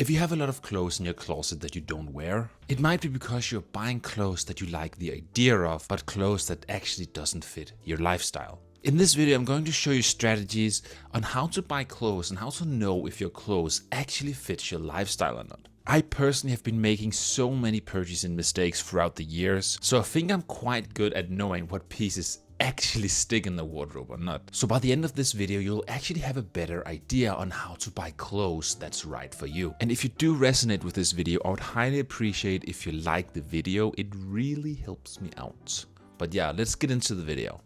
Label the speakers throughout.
Speaker 1: If you have a lot of clothes in your closet that you don't wear, it might be because you're buying clothes that you like the idea of, but clothes that actually doesn't fit your lifestyle. In this video, I'm going to show you strategies on how to buy clothes and how to know if your clothes actually fit your lifestyle or not. I personally have been making so many purchasing mistakes throughout the years, so I think I'm quite good at knowing what pieces actually stick in the wardrobe or not. So by the end of this video, you'll actually have a better idea on how to buy clothes that's right for you. And if you do resonate with this video, I would highly appreciate if you like the video. It really helps me out. But yeah, let's get into the video.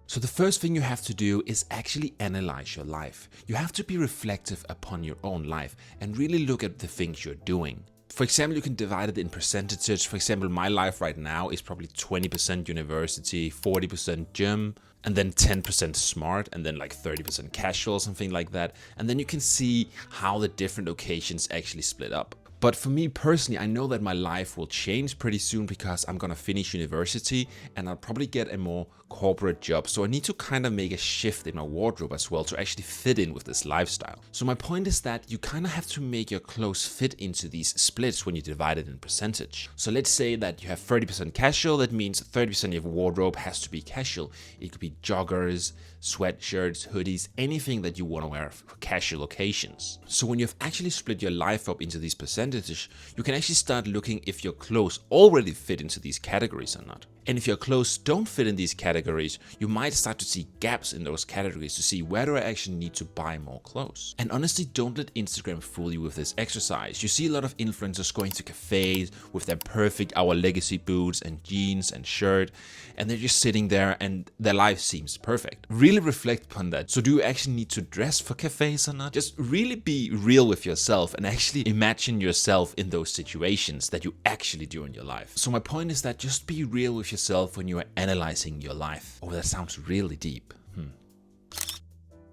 Speaker 1: So the first thing you have to do is actually analyze your life. You have to be reflective upon your own life and really look at the things you're doing. For example, you can divide it in percentages. For example, my life right now is probably 20% university, 40% gym, and then 10% smart, and then like 30% casual, something like that. And then you can see how the different occasions actually split up. But for me personally, I know that my life will change pretty soon because I'm gonna finish university and I'll probably get a more corporate job. So I need to kind of make a shift in my wardrobe as well to actually fit in with this lifestyle. So my point is that you kind of have to make your clothes fit into these splits when you divide it in percentage. So let's say that you have 30% casual. That means 30% of your wardrobe has to be casual. It could be joggers, sweatshirts, hoodies, anything that you want to wear for casual occasions. So when you've actually split your life up into these percentages, you can actually start looking if your clothes already fit into these categories or not. And if your clothes don't fit in these categories, you might start to see gaps in those categories to see where do I actually need to buy more clothes. And honestly, don't let Instagram fool you with this exercise. You see a lot of influencers going to cafes with their perfect Our Legacy boots and jeans and shirt, and they're just sitting there and their life seems perfect. Really reflect upon that. So do you actually need to dress for cafes or not? Just really be real with yourself and actually imagine yourself in those situations that you actually do in your life. So my point is that just be real with yourself when you are analyzing your life. Oh, that sounds really deep.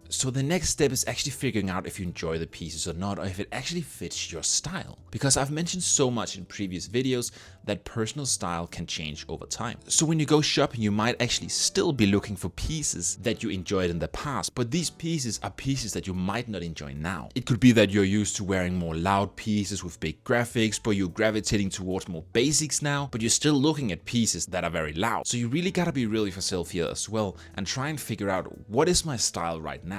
Speaker 1: So the next step is actually figuring out if you enjoy the pieces or not, or if it actually fits your style. Because I've mentioned so much in previous videos that personal style can change over time. So when you go shopping, you might actually still be looking for pieces that you enjoyed in the past, but these pieces are pieces that you might not enjoy now. It could be that you're used to wearing more loud pieces with big graphics, but you're gravitating towards more basics now, but you're still looking at pieces that are very loud. So you really gotta be real with yourself here as well and try and figure out what is my style right now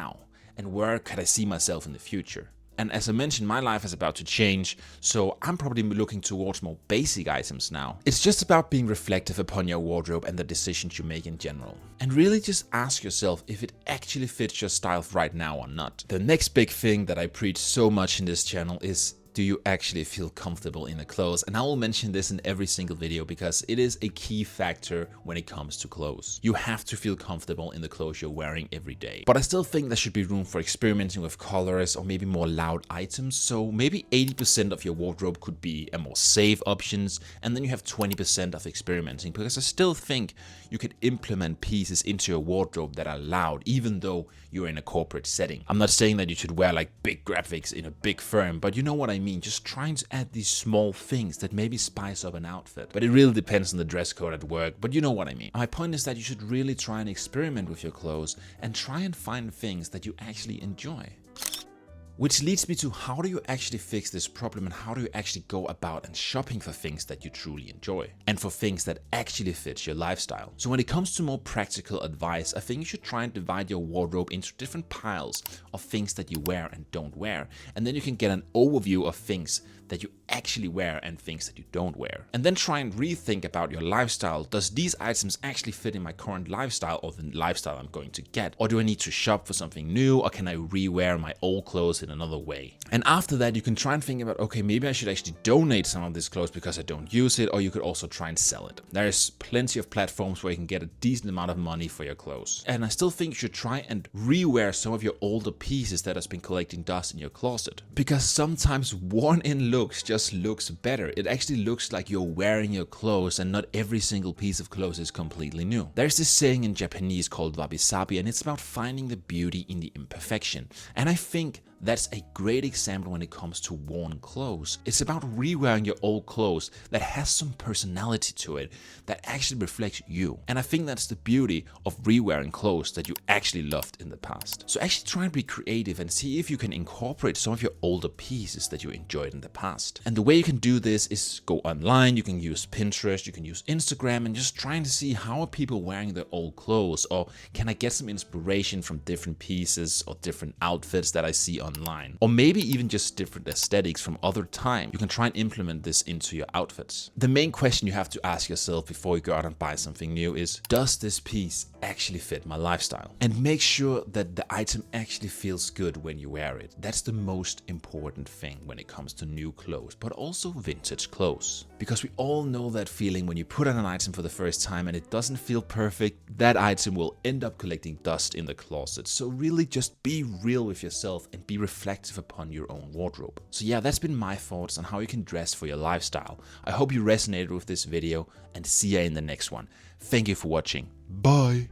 Speaker 1: and where could I see myself in the future. And as I mentioned, my life is about to change, so I'm probably looking towards more basic items now. It's just about being reflective upon your wardrobe and the decisions you make in general. And really just ask yourself if it actually fits your style right now or not. The next big thing that I preach so much in this channel is, do you actually feel comfortable in the clothes? And I will mention this in every single video because it is a key factor when it comes to clothes. You have to feel comfortable in the clothes you're wearing every day. But I still think there should be room for experimenting with colors or maybe more loud items. So maybe 80% of your wardrobe could be a more safe options, and then you have 20% of experimenting, because I still think you could implement pieces into your wardrobe that are loud even though you're in a corporate setting. I'm not saying that you should wear like big graphics in a big firm, but you know what I mean. Just trying to add these small things that maybe spice up an outfit. But it really depends on the dress code at work, but you know what I mean. My point is that you should really try and experiment with your clothes and try and find things that you actually enjoy. Which leads me to, how do you actually fix this problem and how do you actually go about and shopping for things that you truly enjoy and for things that actually fit your lifestyle. So when it comes to more practical advice, I think you should try and divide your wardrobe into different piles of things that you wear and don't wear, and then you can get an overview of things that you actually wear and things that you don't wear. And then try and rethink about your lifestyle. Does these items actually fit in my current lifestyle or the lifestyle I'm going to get? Or do I need to shop for something new, or can I rewear my old clothes in another way? And after that, you can try and think about, okay, maybe I should actually donate some of this clothes because I don't use it, or you could also try and sell it. There's plenty of platforms where you can get a decent amount of money for your clothes. And I still think you should try and rewear some of your older pieces that has been collecting dust in your closet. Because sometimes worn in looks just looks better. It actually looks like you're wearing your clothes and not every single piece of clothes is completely new. There's this saying in Japanese called wabi-sabi, and it's about finding the beauty in the imperfection. And I think That's a great example when it comes to worn clothes. It's about rewearing your old clothes that has some personality to it, that actually reflects you. And I think that's the beauty of rewearing clothes that you actually loved in the past. So actually try and be creative and see if you can incorporate some of your older pieces that you enjoyed in the past. And the way you can do this is go online, you can use Pinterest, you can use Instagram, and just trying to see how are people wearing their old clothes, or can I get some inspiration from different pieces or different outfits that I see online, or maybe even just different aesthetics from other time. You can try and implement this into your outfits. The main question you have to ask yourself before you go out and buy something new is, does this piece actually fit my lifestyle? And make sure that the item actually feels good when you wear it. That's the most important thing when it comes to new clothes, but also vintage clothes. Because we all know that feeling when you put on an item for the first time and it doesn't feel perfect, that item will end up collecting dust in the closet. So really just be real with yourself and be reflective upon your own wardrobe. So yeah, that's been my thoughts on how you can dress for your lifestyle. I hope you resonated with this video, and see ya in the next one. Thank you for watching. Bye!